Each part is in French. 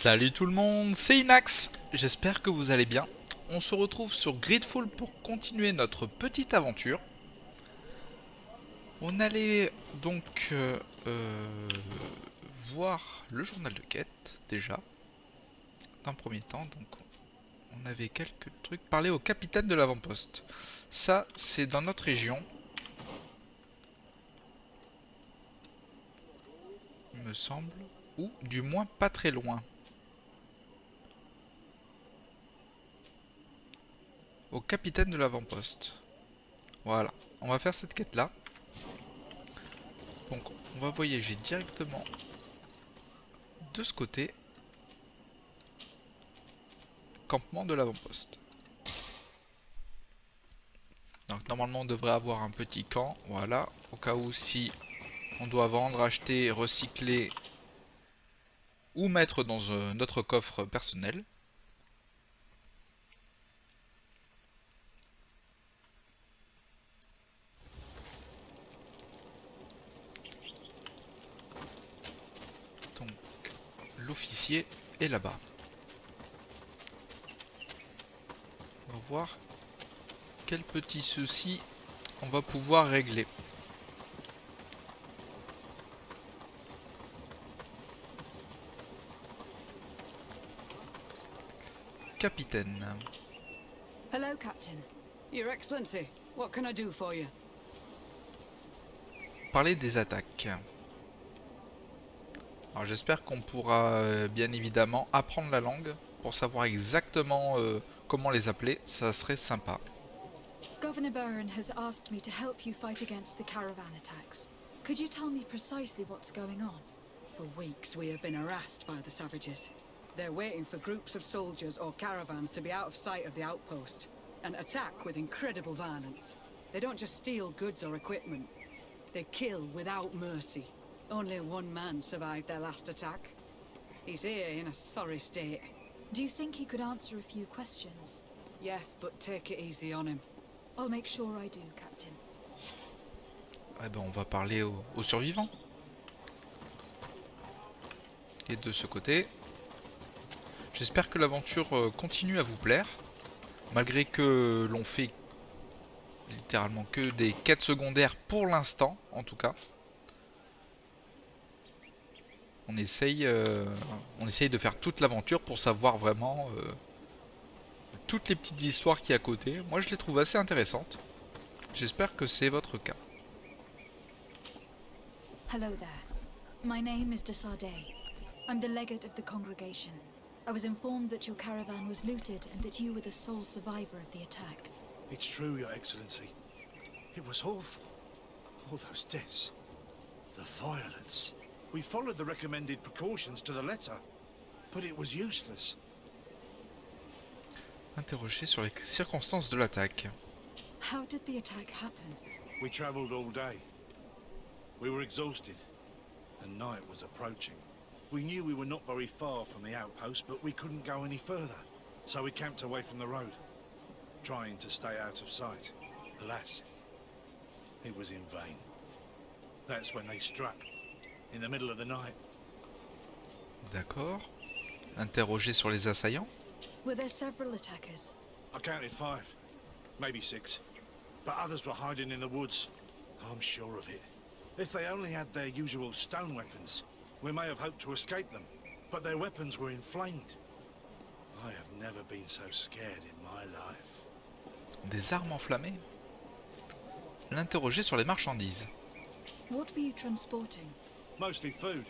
Salut tout le monde, c'est Inax. J'espère que vous allez bien. On se retrouve sur Gridfall pour continuer notre petite aventure. On allait donc voir le journal de quête déjà, d'un premier temps. Donc on avait quelques trucs. Parler au capitaine de l'avant-poste. Ça, c'est dans notre région, il me semble. Ou du moins pas très loin. Au capitaine de l'avant-poste. Voilà, on va faire cette quête là. Donc on va voyager directement de ce côté, campement de l'avant-poste. Donc normalement on devrait avoir un petit camp, voilà, au cas où si on doit vendre, acheter, recycler ou mettre dans notre coffre personnel. Donc l'officier est là-bas. On va voir quel petit souci on va pouvoir régler. Capitaine. Hello, Captain. Your Excellency, what can I do for you? Parler des attaques. Alors j'espère qu'on pourra bien évidemment apprendre la langue pour savoir exactement comment les appeler, ça serait sympa. Governor Burren has asked me to help you fight against the caravan attacks. Could you tell me precisely what's going on? For weeks we have been harassed by the savages. They're waiting for groups of soldiers or caravans to be out of sight of the outpost and attack with incredible violence. They don't just steal goods or equipment. They kill without mercy. Only one man survived their last attack. He's here in a sorry state. Do you think he could answer a few questions? Yes, but take it easy on him. I'll make sure I do, Captain. Eh ben on va parler aux survivants. Et de ce côté, j'espère que l'aventure continue à vous plaire, malgré que l'on fait littéralement que des quêtes secondaires pour l'instant, en tout cas. On essaye de faire toute l'aventure pour savoir vraiment toutes les petites histoires qu'il y a à côté. Moi, je les trouve assez intéressantes. J'espère que c'est votre cas. Hello there. My name is Desardet. I'm the legate of the congregation. I was informed that your caravan was looted and that you were the sole survivor of the attack. It's true, Your Excellency. It was awful. All those deaths. The violence. We followed the recommended precautions to the letter, but it was useless. Interroger sur les circonstances de l'attaque. How did the attack happen? We traveled all day. We were exhausted, and night was approaching. We knew we were not very far from the outpost, but we couldn't go any further, so we camped away from the road, trying to stay out of sight. Alas, it was in vain. That's when they struck, in the middle of the night. D'accord. Interroger sur les assaillants. Were there several attackers? I counted 5, maybe 6, but others were hiding in the woods. I'm sure of it. If they only had their usual stone weapons, we may have hoped to escape them, but their weapons were inflamed. I have never been so scared in my life. Des armes enflammées. L'interroger sur les marchandises. What were you transporting? Mostly food,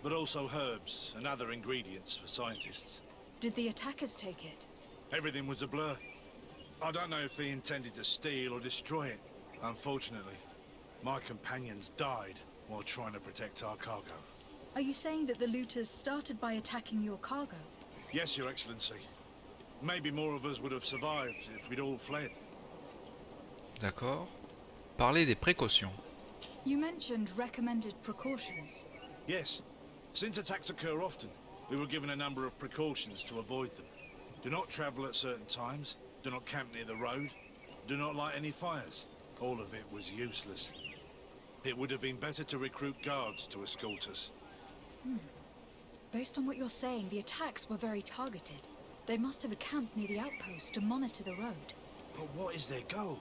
but also herbs and other ingredients for scientists. Did the attackers take it? Everything was a blur. I don't know if they intended to steal or destroy it. Unfortunately, my companions died while trying to protect our cargo. Are you saying that the looters started by attacking your cargo? Yes, Your Excellency. Maybe more of us would have survived if we'd all fled. D'accord. Parler des précautions. You mentioned recommended precautions. Yes. Since attacks occur often, we were given a number of precautions to avoid them. Do not travel at certain times. Do not camp near the road. Do not light any fires. All of it was useless. It would have been better to recruit guards to escort us. Based on what you're saying, the attacks were very targeted. They must have camped near the outpost to monitor the road. But what is their goal?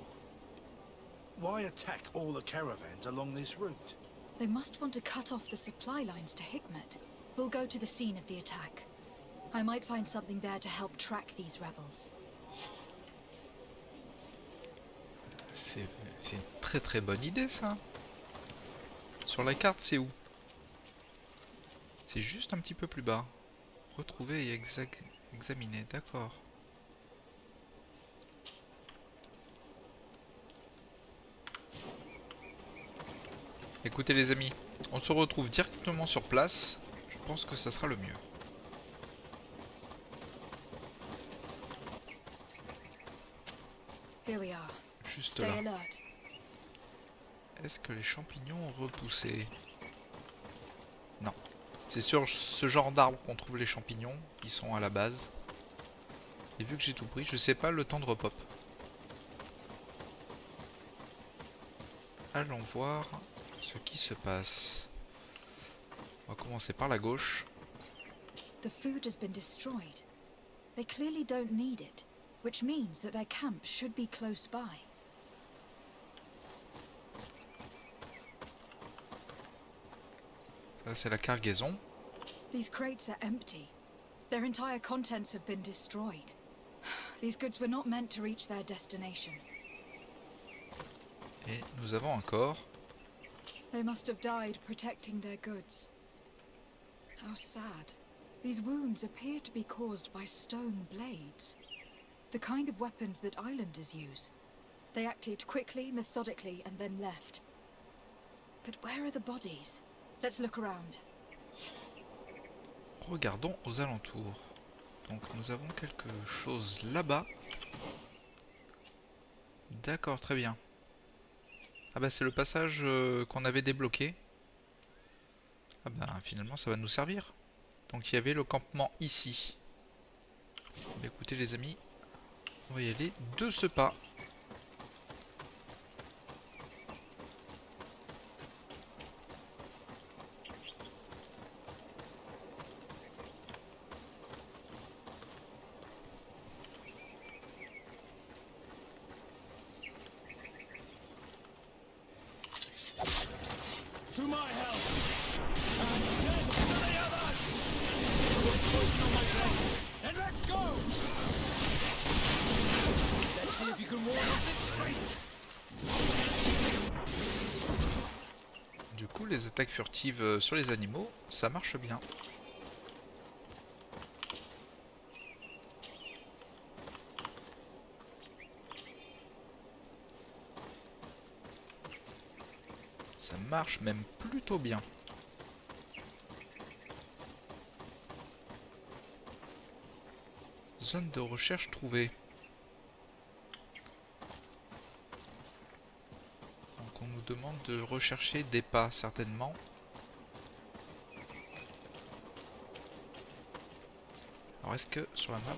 Why attack all the caravans along this route? They must want to cut off the supply lines to Hikmet. We'll go to the scene of the attack. I might find something there to help track these rebels. C'est une très très bonne idée ça. Sur la carte c'est où? C'est juste un petit peu plus bas. Retrouver et examiner, d'accord. Écoutez les amis, on se retrouve directement sur place. Je pense que ça sera le mieux. Here we are. Juste Stay là. alert. Est-ce que les champignons ont repoussé? Non. C'est sur ce genre d'arbre qu'on trouve les champignons. Ils sont à la base. Et vu que j'ai tout pris, je sais pas le temps de repop. Allons voir ce qui se passe. On va commencer par la gauche. The food has been destroyed. They clearly don't need it, which means that their camp should be close by. Ça c'est la cargaison. These crates are empty. Their entire contents have been destroyed. These goods were not meant to reach their destination. Et nous avons un corps. They must have died protecting their goods. How sad. These wounds appear to be caused by stone blades. The kind of weapons that islanders use. They acted quickly, methodically, and then left. But where are the bodies? Let's look around. Regardons aux alentours. Donc nous avons quelque chose là-bas. D'accord, très bien. Ah bah c'est le passage qu'on avait débloqué. Ah bah finalement ça va nous servir. Donc il y avait le campement ici. Bah écoutez les amis, on va y aller de ce pas. To my help! And death to the others! Put poison on my blade, and let's go! Let's see if you can ward off this fate! Du coup les attaques furtives sur les animaux, ça marche bien. Ça marche même plutôt bien. Zone de recherche trouvée. Donc on nous demande de rechercher des pas certainement. Alors est-ce que sur la map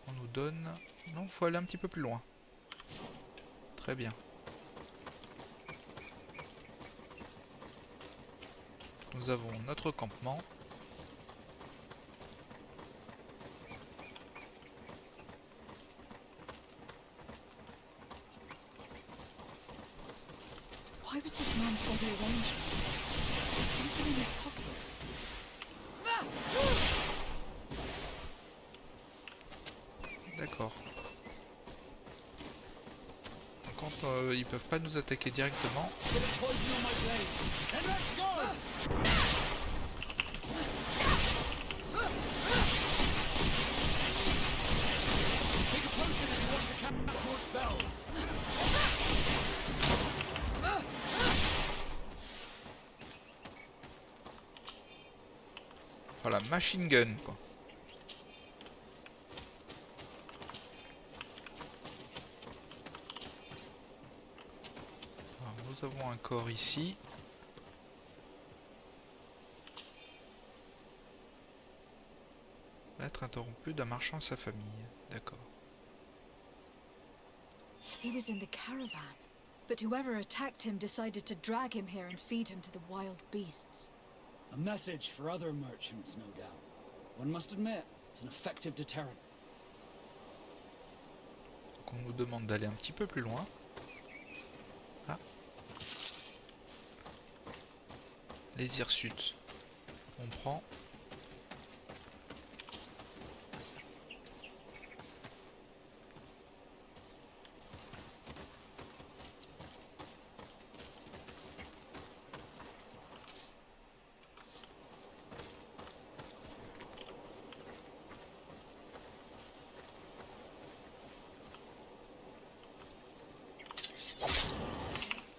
on nous donne... Non, faut aller un petit peu plus loin. Très bien. Nous avons notre campement. Why was this man's body arranged like this? There's something in his pocket. D'accord. Quand ils peuvent pas nous attaquer directement. Put poison on my blade, and let's go! Take a potion if you want to cast more spells! Voilà, machine gun quoi. Alors, nous avons un corps ici. Être interrompu d'un marchand à sa famille. D'accord. He was in the caravan, but whoever attacked him decided to drag him here and feed him to the wild beasts. A message for other merchants, no doubt. One must admit, it's an effective deterrent. Donc on nous demande d'aller un petit peu plus loin. Ah. Les hirsutes. On prend.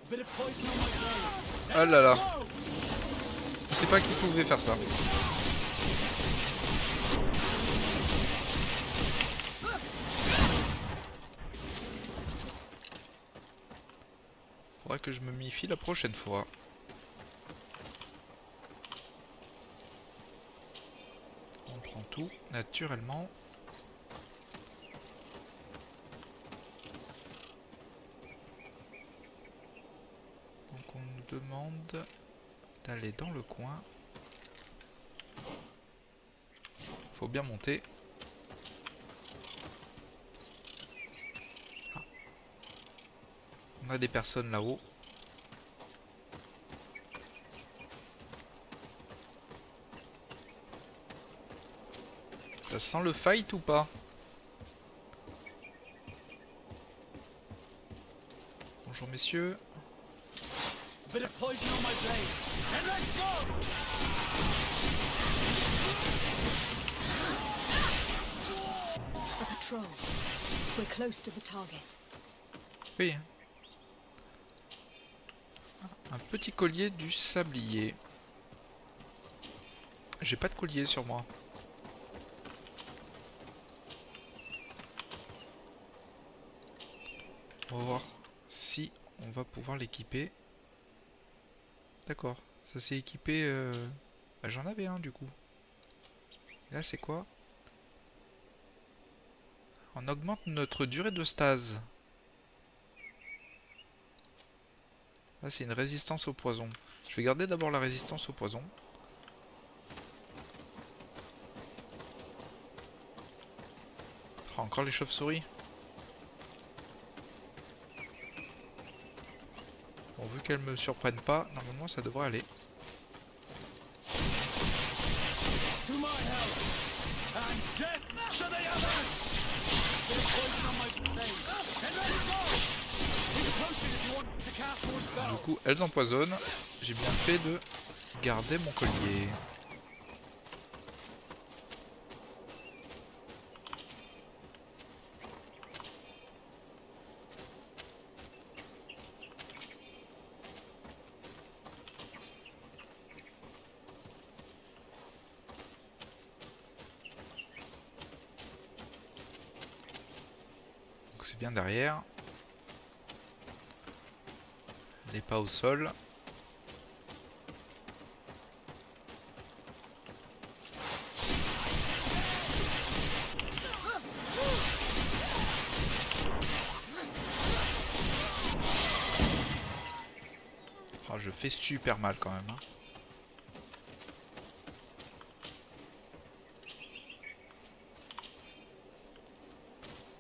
A bit of poison on my blade. Ah là là. Je sais pas qui pouvait faire ça. Faudra que je me méfie la prochaine fois. On prend tout naturellement. Donc on nous demande d'aller dans le coin. Faut bien monter. Ah. On a des personnes là-haut. Ça sent le fight ou pas? Bonjour messieurs. A bit of poison on my blade. And let's go! A patrol. We're close to the target. Oui. Un petit collier du sablier. J'ai pas de collier sur moi. On va voir si on va pouvoir l'équiper. D'accord, ça s'est équipé. Bah, j'en avais un du coup. Et là c'est quoi? On augmente notre durée de stase. Là c'est une résistance au poison. Je vais garder d'abord la résistance au poison. Oh, encore les chauves-souris. Bon, vu qu'elles me surprennent pas, normalement ça devrait aller. To my help! And death to the others! A bit of poison on my blade. And let's go! Take a potion if you want to cast more Du spells. coup, elles empoisonnent. J'ai bien fait de garder mon collier. Donc c'est bien derrière. Les pas au sol. Oh, je fais super mal quand même. Hein.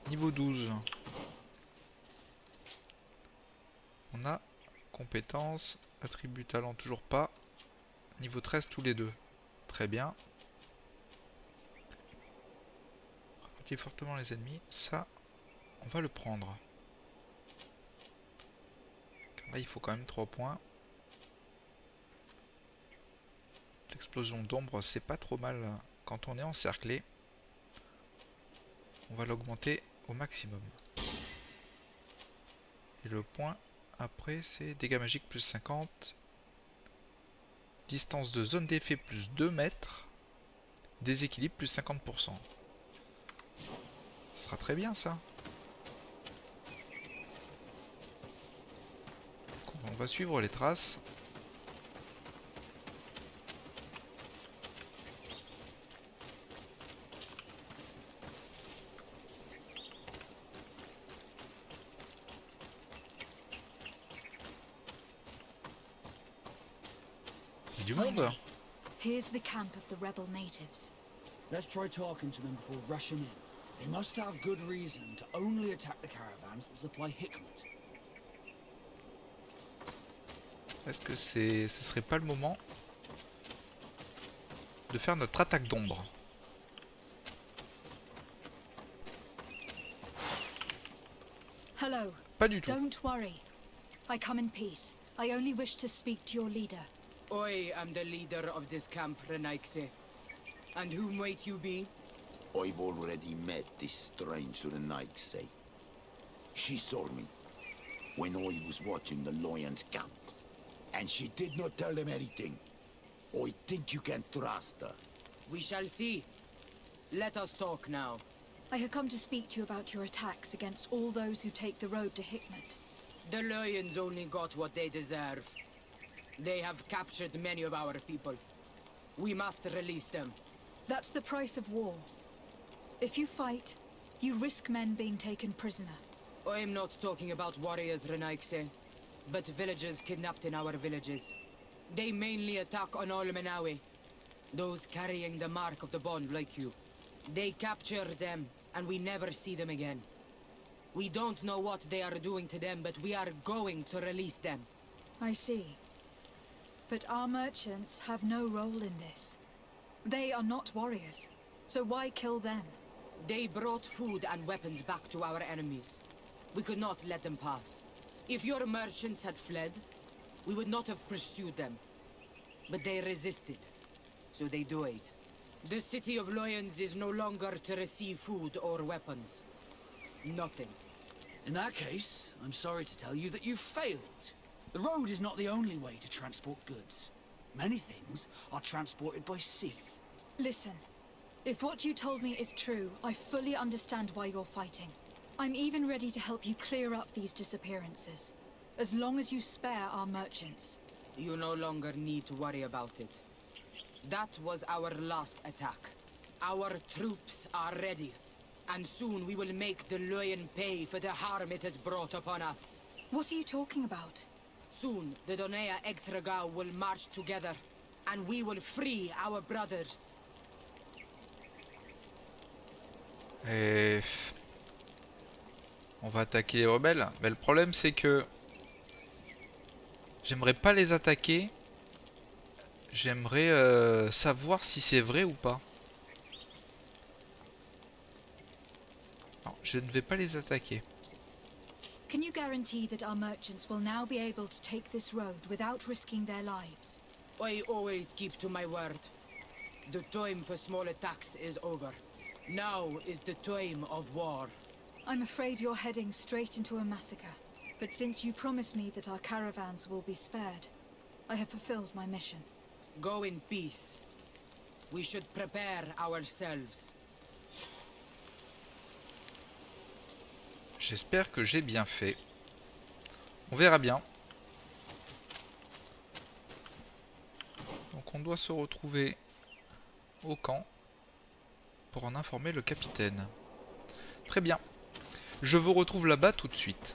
Niveau 12. On a compétences, attribut talent toujours pas. Niveau 13 tous les deux. Très bien. Ralentit fortement les ennemis. Ça, on va le prendre. Car là, il faut quand même 3 points. L'explosion d'ombre, c'est pas trop mal quand on est encerclé. On va l'augmenter au maximum. Et le point après, c'est dégâts magiques plus 50. Distance de zone d'effet plus 2 mètres. Déséquilibre plus 50%. Ce sera très bien ça. Donc, on va suivre les traces. Il y a du monde. Here's the camp of the rebel natives. Let's try talking to them before rushing in. They must have good reason to only attack the caravans that supply Hikmet. Est-ce que ce serait pas le moment de faire notre attaque d'ombre? Hello. Pas du tout. Don't worry. I come in peace. I only wish to speak to your leader. I am the leader of this camp, Renaigse. And whom might you be? I've already met this strange Renaigse. She saw me when I was watching the Lions camp, and she did not tell them anything. I think you can trust her. We shall see. Let us talk now. I have come to speak to you about your attacks against all those who take the road to Hikmet. The Lions only got what they deserve. They have captured many of our people. We must release them. That's the price of war. If you fight, you risk men being taken prisoner. I am not talking about warriors, Renaigse, but villagers kidnapped in our villages. They mainly attack on Al Menawi, those carrying the mark of the bond like you. They capture them, and we never see them again. We don't know what they are doing to them, but we are going to release them. I see. But our merchants have no role in this. They are not warriors, so why kill them? They brought food and weapons back to our enemies. We could not let them pass. If your merchants had fled, we would not have pursued them. But they resisted, so they died. The city of Lions is no longer to receive food or weapons. Nothing. In that case, I'm sorry to tell you that you've failed. The road is not the only way to transport goods. Many things are transported by sea. Listen, if what you told me is true, I fully understand why you're fighting. I'm even ready to help you clear up these disappearances, as long as you spare our merchants. You no longer need to worry about it. That was our last attack. Our troops are ready, and soon we will make the Lion pay for the harm it has brought upon us. What are you talking about? Soon, the Donea Extragao will march together, and we will free our brothers. Et... on va attaquer les rebelles. Mais le problème c'est que... j'aimerais pas les attaquer. J'aimerais savoir si c'est vrai ou pas. Non, je ne vais pas les attaquer. Can you guarantee that our merchants will now be able to take this road without risking their lives? I always keep to my word. The time for small attacks is over. Now is the time of war. I'm afraid you're heading straight into a massacre. But since you promised me that our caravans will be spared, I have fulfilled my mission. Go in peace. We should prepare ourselves. J'espère que j'ai bien fait. On verra bien. Donc on doit se retrouver au camp pour en informer le capitaine. Très bien. Je vous retrouve là-bas tout de suite.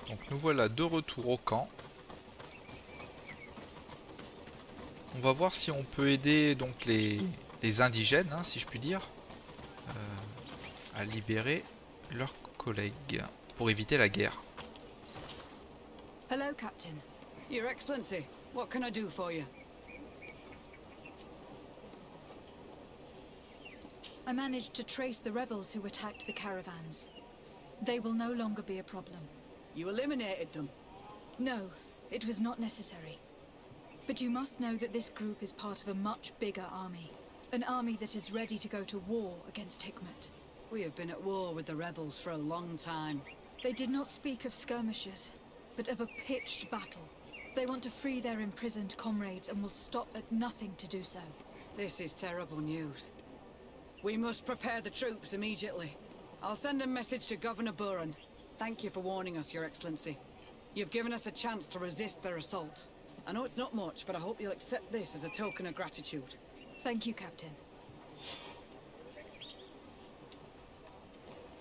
Donc nous voilà de retour au camp. On va voir si on peut aider donc les indigènes, hein, si je puis dire, à libérer leurs collègues pour éviter la guerre. Hello, Captain. Your Excellency, what can I do for you? I managed to trace the rebels who attacked the caravans. They will no longer be a problem. You eliminated them. No, it was not necessary. But you must know that this group is part of a much bigger army. An army that is ready to go to war against Hikmet. We have been at war with the rebels for a long time. They did not speak of skirmishes, but of a pitched battle. They want to free their imprisoned comrades and will stop at nothing to do so. This is terrible news. We must prepare the troops immediately. I'll send a message to Governor Buran. Thank you for warning us, Your Excellency. You've given us a chance to resist their assault. I know it's not much, but I hope you'll accept this as a token of gratitude. Thank you, Captain.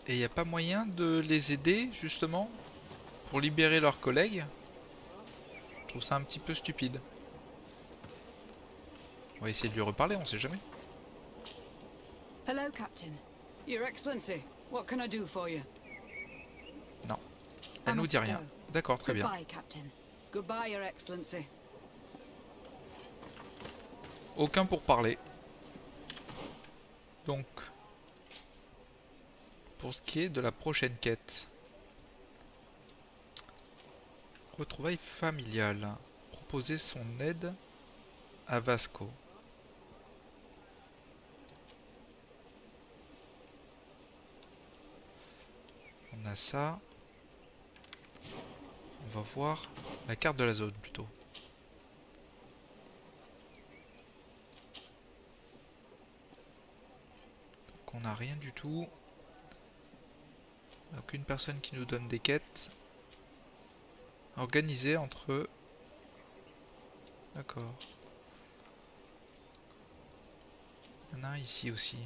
Et il n'y a pas moyen de les aider, justement, pour libérer leurs collègues. Je trouve ça un petit peu stupide. On va essayer de lui reparler, on sait jamais. Hello, Captain. Your Excellency, what can I do for you? Non, I elle nous must dit rien. go. D'accord, très bien. Goodbye, Captain. Goodbye, Your Excellency. Aucun pour parler. Donc, pour ce qui est de la prochaine quête. Retrouvailles familiales. Proposer son aide à Vasco. On a ça. On va voir la carte de la zone plutôt. Donc on n'a rien du tout. Aucune personne qui nous donne des quêtes. Organisées entre eux. D'accord. Il y en a un ici aussi.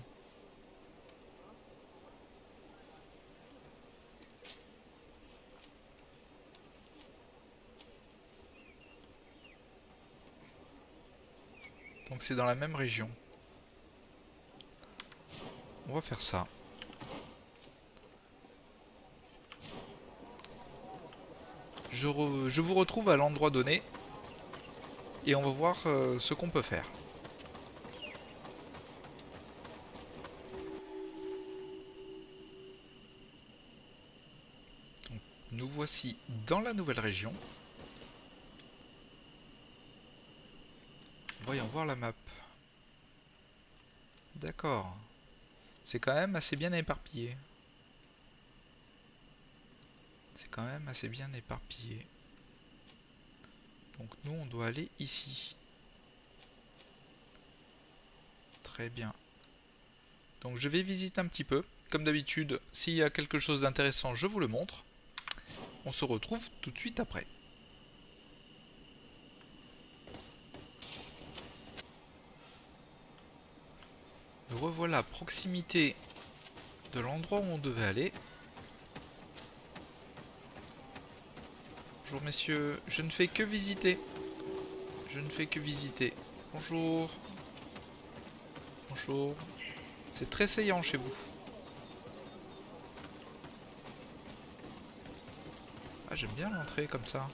Donc c'est dans la même région. On va faire ça. Je vous retrouve à l'endroit donné. Et on va voir ce qu'on peut faire. Donc, nous voici dans la nouvelle région. Voyons voir la map. D'accord. C'est quand même assez bien éparpillé. C'est quand même assez bien éparpillé. Donc nous on doit aller ici. Très bien. Donc je vais visiter un petit peu. Comme d'habitude, s'il y a quelque chose d'intéressant, je vous le montre. On se retrouve tout de suite après. Nous revoilà à proximité de l'endroit où on devait aller. Bonjour messieurs, je ne fais que visiter. Je ne fais que visiter. Bonjour. Bonjour. C'est très saillant chez vous. Ah, j'aime bien l'entrée comme ça.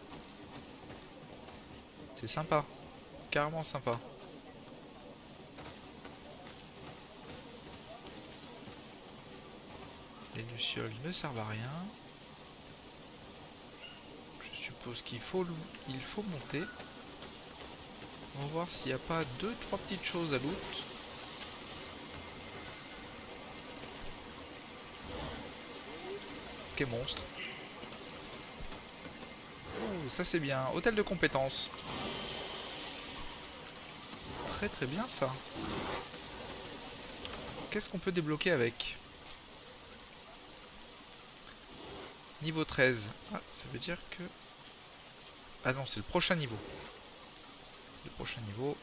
C'est sympa. Carrément sympa. Les lucioles ne servent à rien. Je suppose qu'il faut monter. On va voir s'il n'y a pas 2-3 petites choses à loot. Ok, monstre. Oh, ça c'est bien. Hôtel de compétences. Très très bien ça. Qu'est-ce qu'on peut débloquer avec? Niveau 13. Ah, ça veut dire que... Ah non, c'est le prochain niveau. Le prochain niveau.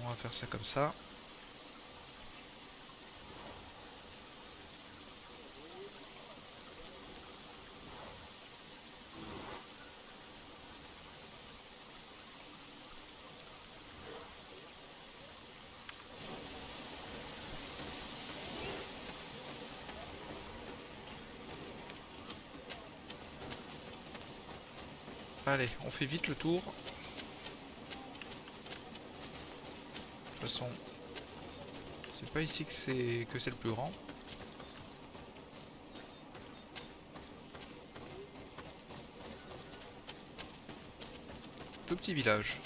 On va faire ça comme ça. Allez, on fait vite le tour. De toute façon, c'est pas ici que c'est le plus grand. Tout petit village.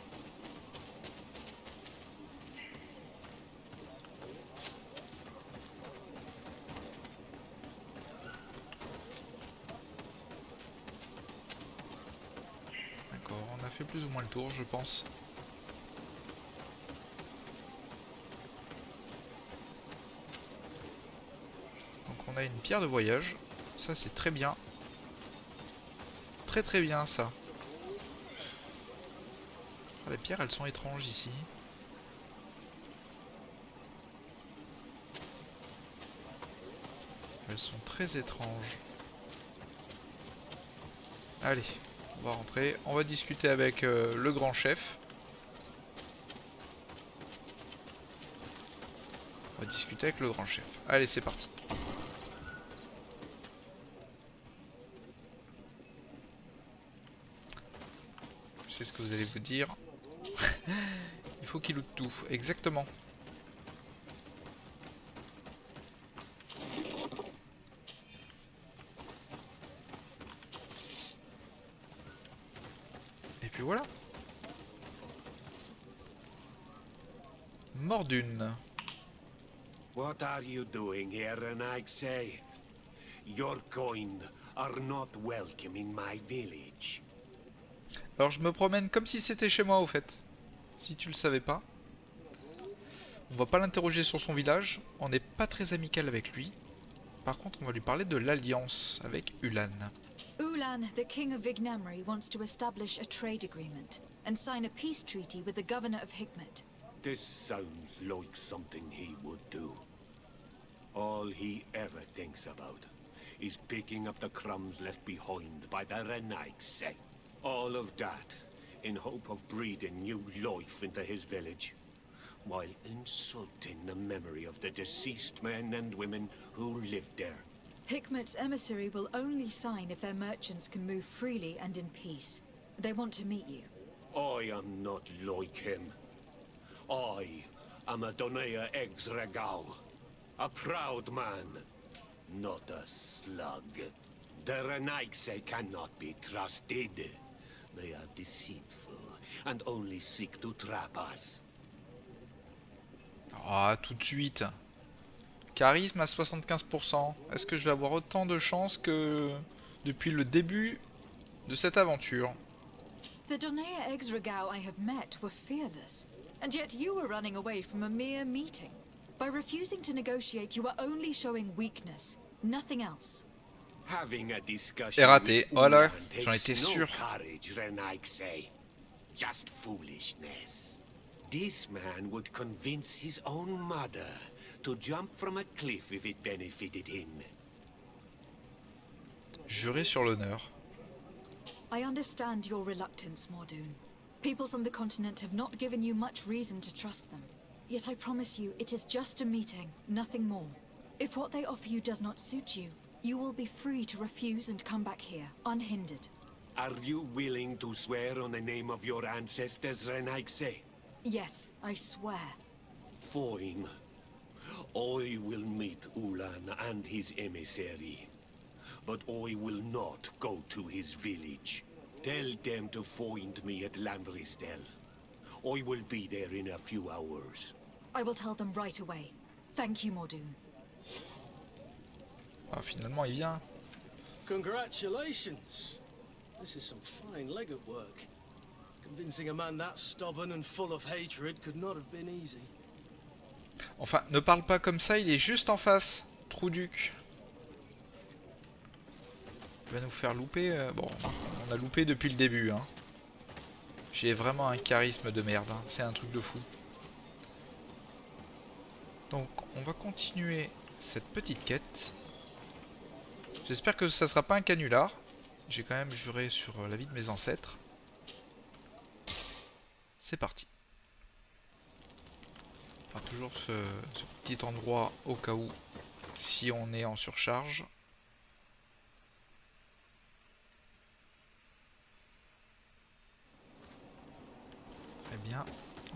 D'accord, on a fait plus ou moins le tour, je pense. Donc on a une pierre de voyage. Ça c'est très bien. Très très bien ça. Ah, les pierres elles sont étranges ici. Elles sont très étranges. Allez, on va rentrer. On va discuter avec le grand chef. On va discuter avec le grand chef. Allez, c'est parti. Je sais ce que vous allez vous dire. Il faut qu'il loot tout. Exactement. Et puis voilà. Mordune. What are you doing here, Renaigse? Your kind are not welcome in my village. Alors je me promène comme si c'était chez moi au fait. Si tu le savais pas. On va pas l'interroger sur son village. On n'est pas très amical avec lui. Par contre on va lui parler de l'alliance avec Ulan. Ulan, the king of Vignamri, wants to establish a trade agreement and sign a peace treaty with the governor of Hikmet. This sounds like something he would do. All he ever thinks about is picking up the crumbs left behind by the Renaigse. All of that in hope of breathing new life into his village, while insulting the memory of the deceased men and women who lived there. Hikmet's emissary will only sign if their merchants can move freely and in peace. They want to meet you. I am not like him. I am a Donea Exregao, a proud man, not a slug. The Renaigse cannot be trusted. They are deceitful and only seek to trap us. Ah, tout de suite. Charisme à 75%. Est-ce que je vais avoir autant de chance que depuis le début de cette aventure? The Donea Exregao I have met were fearless, and yet you were running away from a mere meeting. By refusing to negotiate, you are only showing weakness, nothing else. Having a discussion C'est raté. with Oh là, Ulan j'en takes étais no sûr. courage, Renaigse. Just foolishness. This man would convince his own mother to jump from a cliff if it benefited him. Juré sur l'honneur. I understand your reluctance, Mordoon. People from the continent have not given you much reason to trust them. Yet I promise you, it is just a meeting, nothing more. If what they offer you does not suit you, you will be free to refuse and come back here, unhindered. Are you willing to swear on the name of your ancestors, Renaigse? Yes, I swear. Fine. I will meet Ulan and his emissary. But I will not go to his village. Tell them to find me at Landristel. I will be there in a few hours. I will tell them right away. Thank you, Mordoon. Ah, finalement, il vient. Congratulations. This is some fine legate work. Convincing a man that stubborn and full of hatred could not have been easy. Enfin, ne parle pas comme ça, il est juste en face. Trouduc. Il va nous faire louper. Bon, on a loupé depuis le début. Hein. J'ai vraiment un charisme de merde. Hein. C'est un truc de fou. Donc, on va continuer cette petite quête. J'espère que ça sera pas un canular. J'ai quand même juré sur la vie de mes ancêtres. C'est parti. On va toujours ce petit endroit au cas où si on est en surcharge. Très bien.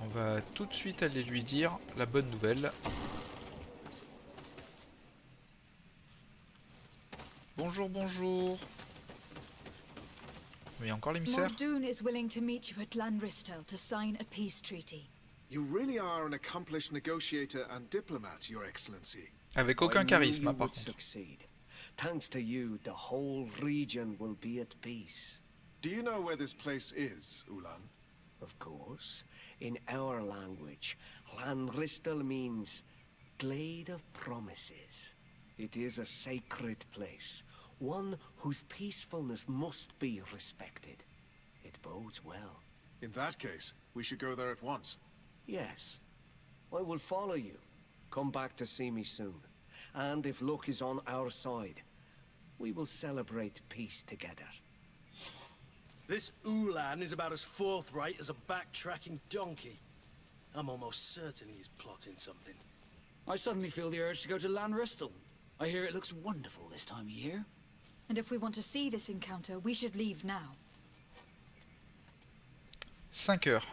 On va tout de suite aller lui dire la bonne nouvelle. Bonjour, bonjour. Oui, encore l'émissaire. Mordoon is willing to meet you at Landristel to sign a peace treaty. You really are an accomplished negotiator and diplomat, Your Excellency. Avec aucun charisme, par contre. Succeed. Thanks to you, the whole region will be at peace. Do you know where this place is, Ulan? Of course. In our language, Landristel means Glade of Promises. It is a sacred place, one whose peacefulness must be respected. It bodes well. In that case, we should go there at once. Yes. I will follow you. Come back to see me soon. and if luck is on our side, we will celebrate peace together. This Ulan is about as forthright as a backtracking donkey. I'm almost certain he's plotting something. I suddenly feel the urge to go to Lanristel. I hear it looks wonderful this time of year. And if we want to see this encounter, we should leave now. 5 heures.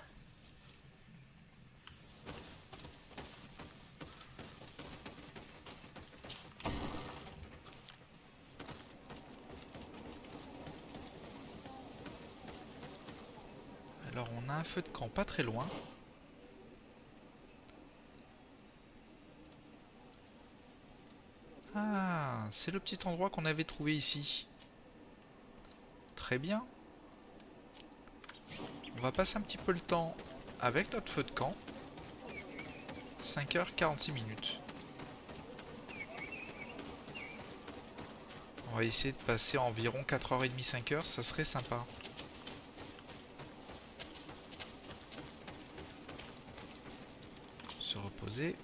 Alors on a un feu de camp pas très loin. Ah, c'est le petit endroit qu'on avait trouvé ici. Très bien. On va passer un petit peu le temps avec notre feu de camp. 5h46 minutes. On va essayer de passer environ 4h30, 5h, ça serait sympa. Se reposer.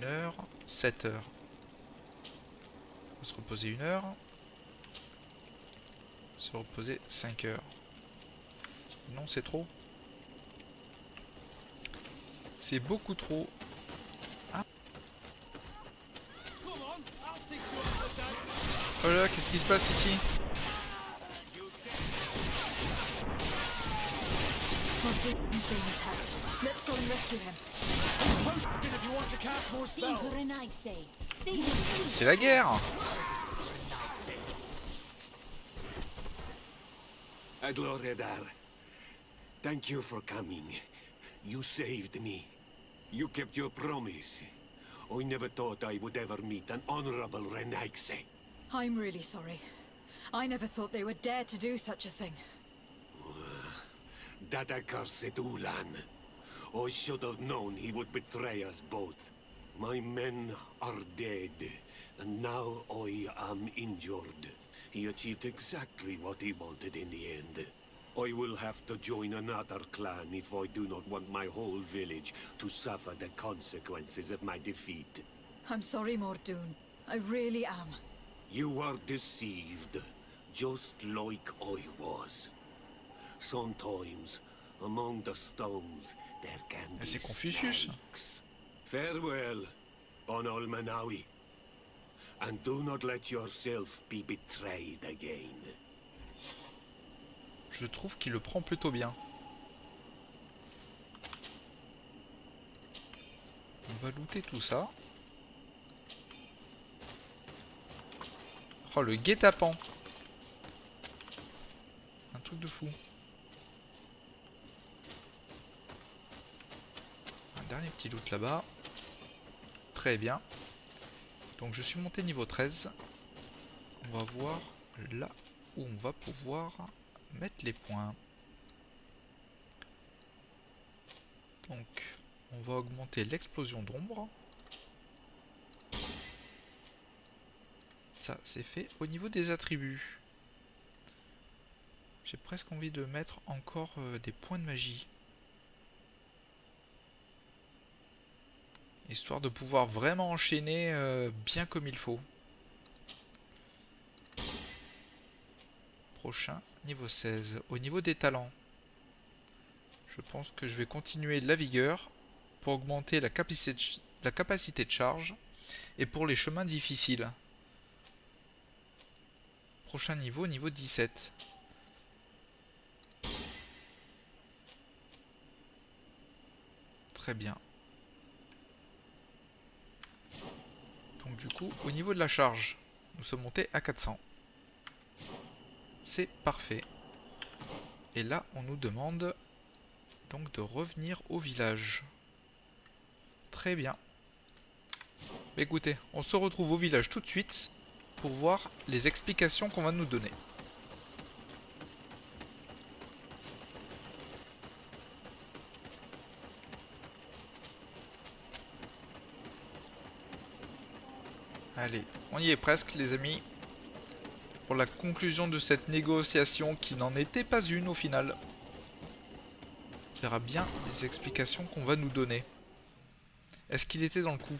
1 heure, 7 heures. On va se reposer 1 heure. Se reposer 5 heures. Non, c'est trop. C'est beaucoup trop. Ah. Oh là, qu'est-ce qui se passe ici? C'est la guerre. Adloredar, thank you for coming. You saved me. You kept your promise. I never thought I would ever meet an honorable Renaigse. I'm really sorry. I never thought they would dare to do such a thing. That accursed Ulan. I should have known he would betray us both. My men are dead, and now I am injured. He achieved exactly what he wanted in the end. I will have to join another clan if I do not want my whole village to suffer the consequences of my defeat. I'm sorry, Mordoon. I really am. You are deceived, just like I was. Sometimes, among the stones, there can be snakes. Farewell, on Almanawi. And do not let yourself be betrayed again. Je trouve qu'il le prend plutôt bien. On va looter tout ça. Oh, le guet-apens. Un truc de fou. Un dernier petit loot là-bas. Très bien. Donc je suis monté niveau 13. On va voir là où on va pouvoir mettre les points. Donc on va augmenter l'explosion d'ombre. Ça c'est fait. Au niveau des attributs, j'ai presque envie de mettre encore des points de magie. Histoire de pouvoir vraiment enchaîner bien comme il faut. Prochain, niveau 16. Au niveau des talents, je pense que je vais continuer la vigueur pour augmenter la capacité de charge et pour les chemins difficiles. Prochain niveau, niveau 17. Très bien. Donc du coup, au niveau de la charge, nous sommes montés à 400. C'est parfait. Et là, on nous demande donc de revenir au village. Très bien. Écoutez, on se retrouve au village tout de suite pour voir les explications qu'on va nous donner. Allez, on y est presque les amis. Pour la conclusion de cette négociation qui n'en était pas une au final. On verra bien les explications qu'on va nous donner. Est-ce qu'il était dans le coup?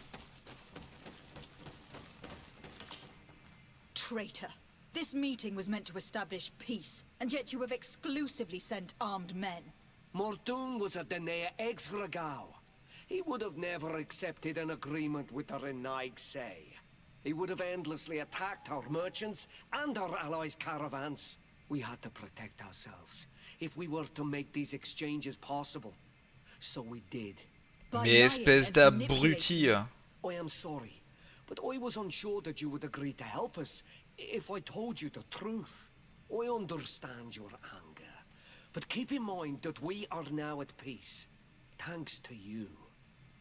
traitor! This meeting was meant to establish peace, and yet you have exclusively sent armed men. Mordoon was a Denea ex-Regao. He would have never accepted an agreement with the Renaig Say. He would have endlessly attacked our merchants and our allies' caravans. We had to protect ourselves if we were to make these exchanges possible. So we did. Mais espèce d'abruti. I am sorry, but I was unsure that you would agree to help us if I told you the truth. I understand your anger, but keep in mind that we are now at peace, thanks to you.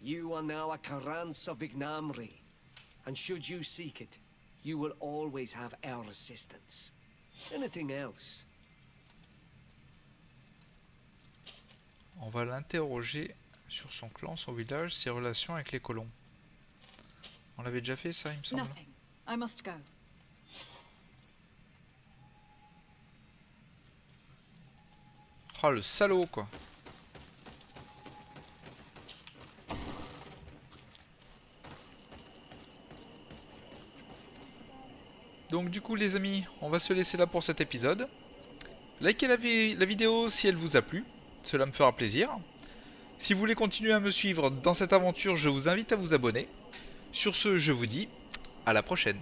You are now a Karans of Ignamri, and should you seek it, you will always have our assistance. Anything else? On va l'interroger sur son clan, son village, ses relations avec les colons. On l'avait déjà fait ça, il me semble. Nothing. I must go. Oh le salaud quoi. Donc du coup les amis, on va se laisser là pour cet épisode. Likez la vidéo si elle vous a plu, cela me fera plaisir. Si vous voulez continuer à me suivre dans cette aventure, je vous invite à vous abonner. Sur ce, je vous dis à la prochaine.